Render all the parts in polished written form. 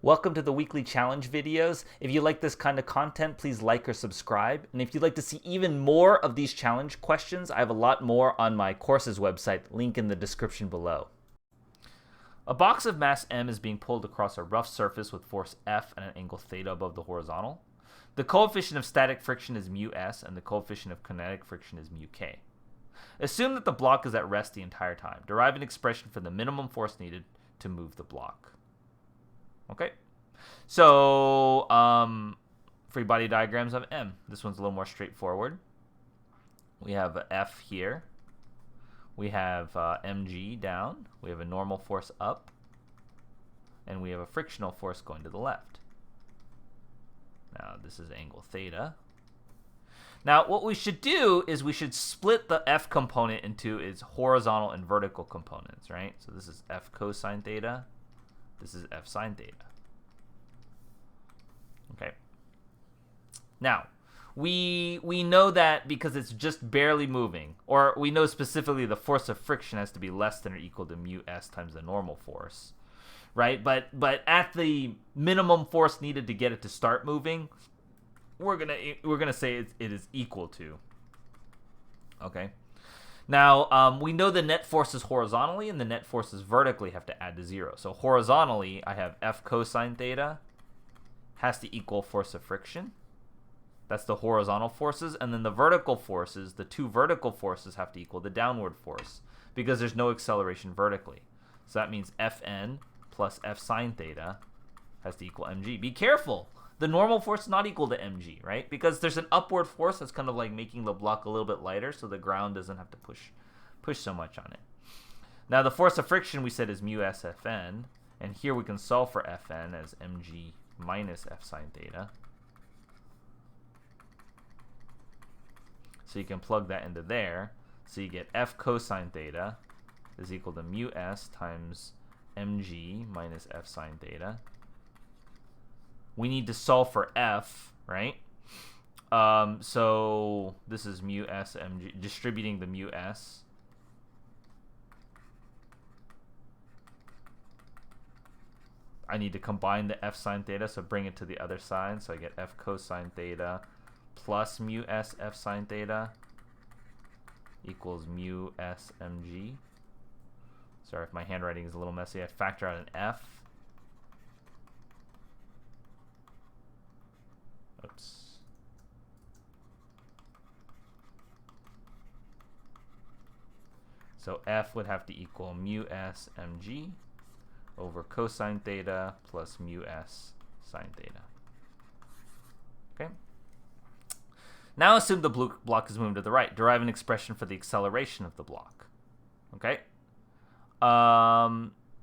Welcome to the weekly challenge videos. If you like this kind of content, please like or subscribe. And if you'd like to see even more of these challenge questions, I have a lot more on my courses website, link in the description below. A box of mass m is being pulled across a rough surface with force F and an angle theta above the horizontal. The coefficient of static friction is mu s and the coefficient of kinetic friction is mu k. Assume that the block is at rest the entire time. Derive an expression for the minimum force needed to move the block. Okay, so free body diagrams of M. This one's a little more straightforward. We have F here. We have mg down. We have a normal force up. And we have a frictional force going to the left. Now, this is angle theta. Now, what we should do is we should split the F component into its horizontal and vertical components, right? So this is F cosine theta. This is F sine theta. Okay. Now, we know that because it's just barely moving, or we know specifically the force of friction has to be less than or equal to mu s times the normal force, right? But at the minimum force needed to get it to start moving, we're gonna say it is equal to. Okay. Now, we know the net forces horizontally and the net forces vertically have to add to 0. So horizontally, I have F cosine theta has to equal force of friction. That's the horizontal forces. And then the vertical forces, the two vertical forces have to equal the downward force because there's no acceleration vertically. So that means Fn plus F sine theta has to equal mg. Be careful. The normal force is not equal to mg, right? Because there's an upward force that's kind of like making the block a little bit lighter so the ground doesn't have to push so much on it. Now, the force of friction we said is mu s Fn, and here we can solve for Fn as mg minus F sine theta. So you can plug that into there. So you get F cosine theta is equal to mu s times mg minus F sine theta. We need to solve for F, right? So this is mu s mg, distributing the mu s. I need to combine the F sine theta, so bring it to the other side. So I get F cosine theta plus mu s F sine theta equals mu s mg. Sorry if my handwriting is a little messy. I factor out an F. Oops. So F would have to equal mu s mg over cosine theta plus mu s sine theta. Okay. Now assume the block is moving to the right. Derive an expression for the acceleration of the block. Okay.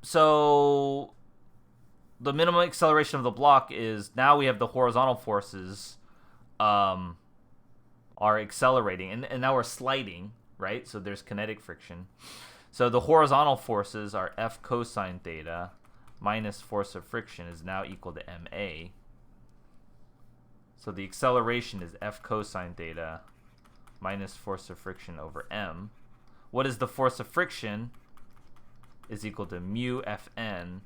So the minimum acceleration of the block is, now we have the horizontal forces are accelerating, and now we're sliding, right? So there's kinetic friction. So the horizontal forces are F cosine theta minus force of friction is now equal to ma. So the acceleration is F cosine theta minus force of friction over m. What is the force of friction? Is equal to mu Fn.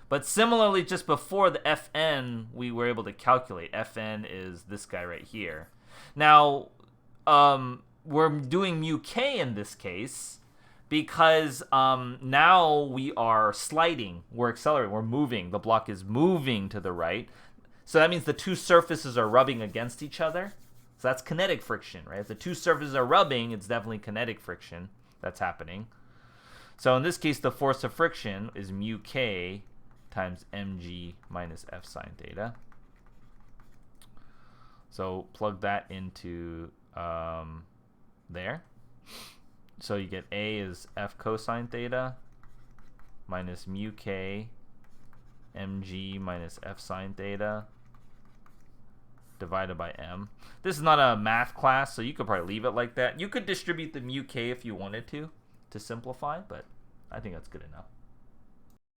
But similarly, just before the Fn, we were able to calculate. Fn is this guy right here. Now, we're doing mu k in this case because now we are sliding. We're accelerating. We're moving. The block is moving to the right. So that means the two surfaces are rubbing against each other. So that's kinetic friction, right? If the two surfaces are rubbing, it's definitely kinetic friction that's happening. So in this case, the force of friction is mu k times mg minus F sine theta. So plug that into there. So you get A is F cosine theta minus mu k mg minus F sine theta divided by m. This is not a math class, so you could probably leave it like that. You could distribute the mu k if you wanted to simplify, but I think that's good enough.